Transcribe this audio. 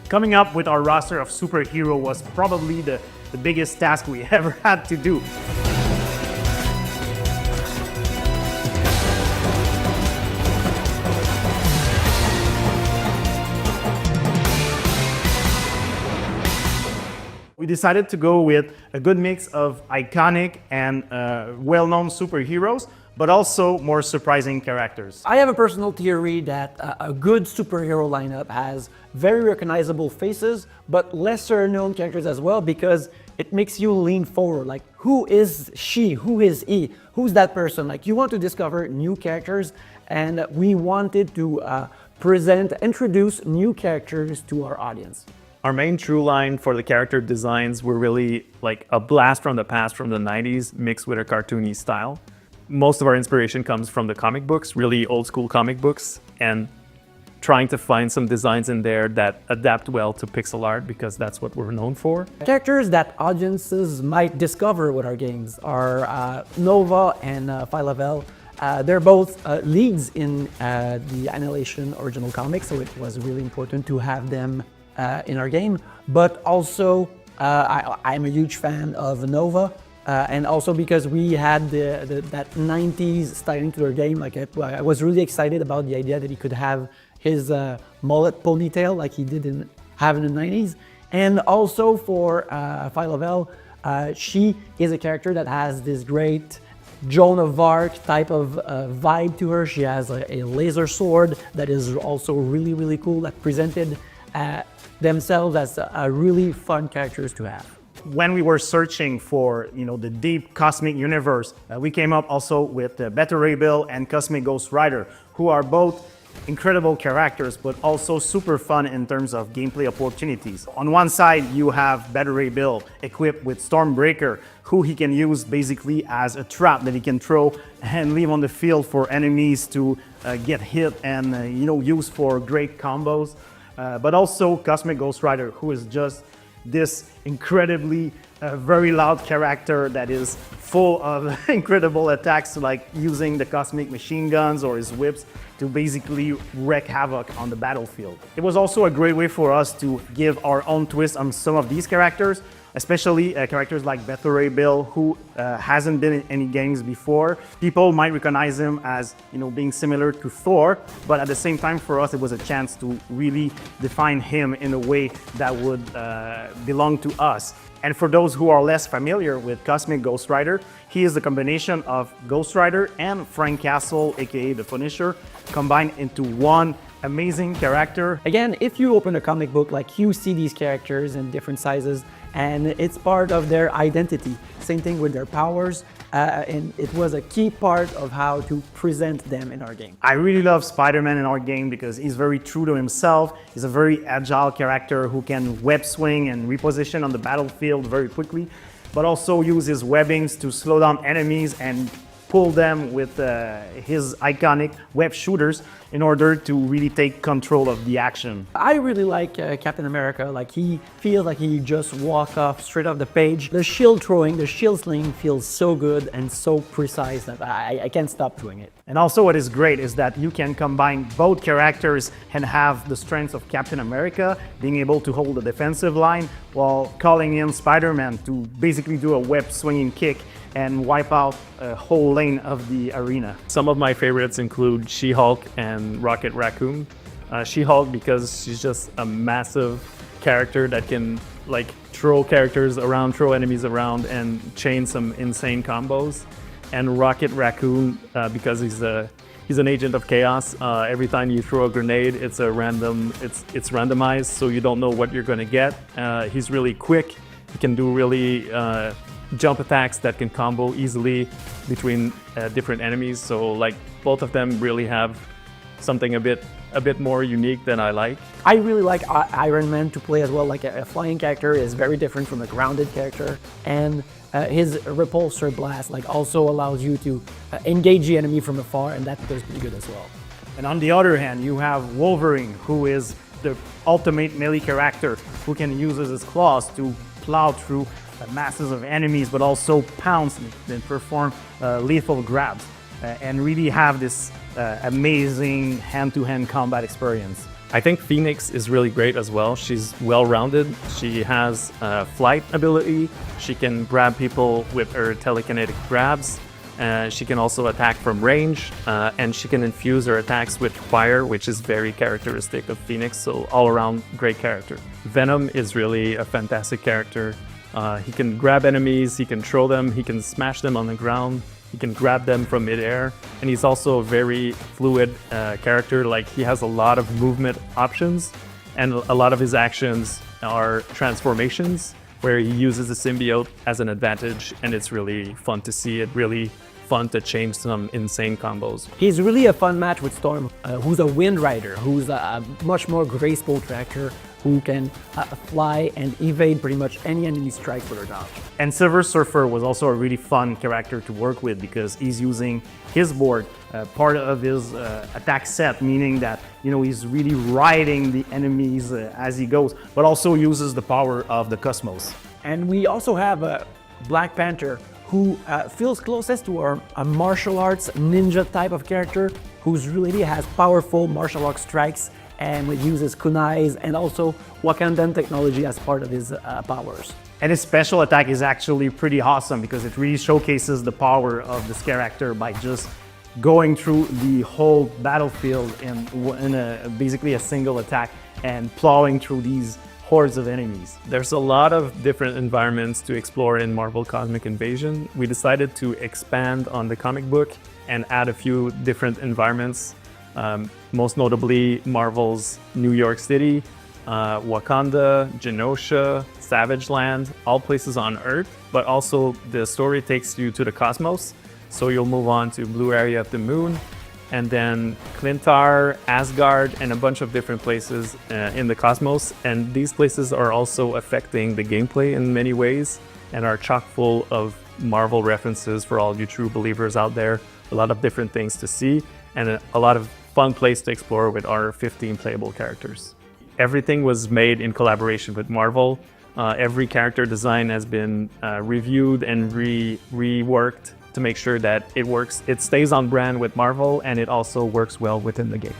Coming up with our roster of superhero was probably the biggest task we ever had to do. We decided to go with a good mix of iconic and well-known superheroes, but also more surprising characters. I have a personal theory that a good superhero lineup has very recognizable faces, but lesser known characters as well, because it makes you lean forward. Like, who is she? Who is he? Who's that person? Like, you want to discover new characters, and we wanted to introduce new characters to our audience. Our main true line for the character designs were really like a blast from the past from the 90s mixed with a cartoony style. Most of our inspiration comes from the comic books, really old school comic books, and trying to find some designs in there that adapt well to pixel art because that's what we're known for. Characters that audiences might discover with our games are Nova and Phyla-Vell. They're both leads in the Annihilation original comics, so it was really important to have them in our game, but also I'm a huge fan of Nova, and also because we had that 90s styling to our game. Like I was really excited about the idea that he could have his mullet ponytail like he did have in the 90s. And also for Phyla-Vell, she is a character that has this great Joan of Arc type of vibe to her. She has a laser sword that is also really, really cool, that presented themselves as a really fun characters to have. When we were searching for the deep cosmic universe, we came up also with Beta Ray Bill and Cosmic Ghost Rider, who are both incredible characters, but also super fun in terms of gameplay opportunities. On one side, you have Beta Ray Bill equipped with Stormbreaker, who he can use basically as a trap that he can throw and leave on the field for enemies to get hit and use for great combos. But also Cosmic Ghost Rider, who is just this incredibly very loud character that is full of incredible attacks, like using the cosmic machine guns or his whips to basically wreak havoc on the battlefield. It was also a great way for us to give our own twist on some of these characters, especially characters like Beta Ray Bill, who hasn't been in any games before. People might recognize him as being similar to Thor, but at the same time for us it was a chance to really define him in a way that would belong to us. And for those who are less familiar with Cosmic Ghost Rider, he is the combination of Ghost Rider and Frank Castle, aka the Punisher, combined into one amazing character. Again, if you open a comic book, like, you see these characters in different sizes, and it's part of their identity. Same thing with their powers, and it was a key part of how to present them in our game. I really love Spider-Man in our game because he's very true to himself. He's a very agile character who can web swing and reposition on the battlefield very quickly, but also use his webbings to slow down enemies and pull them with his iconic web shooters in order to really take control of the action. I really like Captain America. Like, he feels like he just walked off straight off the page. The shield throwing, the shield sling feels so good and so precise that I can't stop doing it. And also what is great is that you can combine both characters and have the strengths of Captain America, being able to hold the defensive line while calling in Spider-Man to basically do a web swinging kick and wipe out a whole lane of the arena. Some of my favorites include She-Hulk and Rocket Raccoon. She-Hulk because she's just a massive character that can throw characters around, throw enemies around, and chain some insane combos. And Rocket Raccoon because he's an agent of chaos. Every time you throw a grenade, it's randomized, so you don't know what you're gonna get. He's really quick. He can do really jump attacks that can combo easily between different enemies. So both of them really have something a bit more unique than I like. I really like Iron Man to play as well. Like, a flying character is very different from a grounded character, and his repulsor blast also allows you to engage the enemy from afar, and that does pretty good as well. And on the other hand, you have Wolverine, who is the ultimate melee character who can use his claws to plow through masses of enemies, but also pounce and perform lethal grabs and really have this amazing hand-to-hand combat experience. I think Phoenix is really great as well. She's well-rounded. She has flight ability. She can grab people with her telekinetic grabs. She can also attack from range, and she can infuse her attacks with fire, which is very characteristic of Phoenix, so all-around great character. Venom is really a fantastic character. He can grab enemies, he can throw them, he can smash them on the ground, he can grab them from midair, and he's also a very fluid character. Like, he has a lot of movement options, and a lot of his actions are transformations, where he uses the symbiote as an advantage, and it's really fun to see it, really fun to change some insane combos. He's really a fun match with Storm, who's a Wind Rider, who's a much more graceful tracker, who can fly and evade pretty much any enemy strikes with her dodge. And Silver Surfer was also a really fun character to work with because he's using his board, part of his attack set, meaning that he's really riding the enemies as he goes, but also uses the power of the cosmos. And we also have Black Panther, who feels closest to a martial arts ninja type of character, who's really has powerful martial arts strikes and uses kunais and also Wakandan technology as part of his powers. And his special attack is actually pretty awesome because it really showcases the power of this character by just going through the whole battlefield in basically a single attack and plowing through these hordes of enemies. There's a lot of different environments to explore in Marvel Cosmic Invasion. We decided to expand on the comic book and add a few different environments. Most notably Marvel's New York City, Wakanda, Genosha, Savage Land, all places on Earth, but also the story takes you to the cosmos. So you'll move on to Blue Area of the Moon, and then Clintar, Asgard, and a bunch of different places in the cosmos. And these places are also affecting the gameplay in many ways and are chock full of Marvel references for all you true believers out there. A lot of different things to see and a lot of fun place to explore with our 15 playable characters. Everything was made in collaboration with Marvel. Every character design has been reviewed and reworked to make sure that it works. It stays on brand with Marvel and it also works well within the game.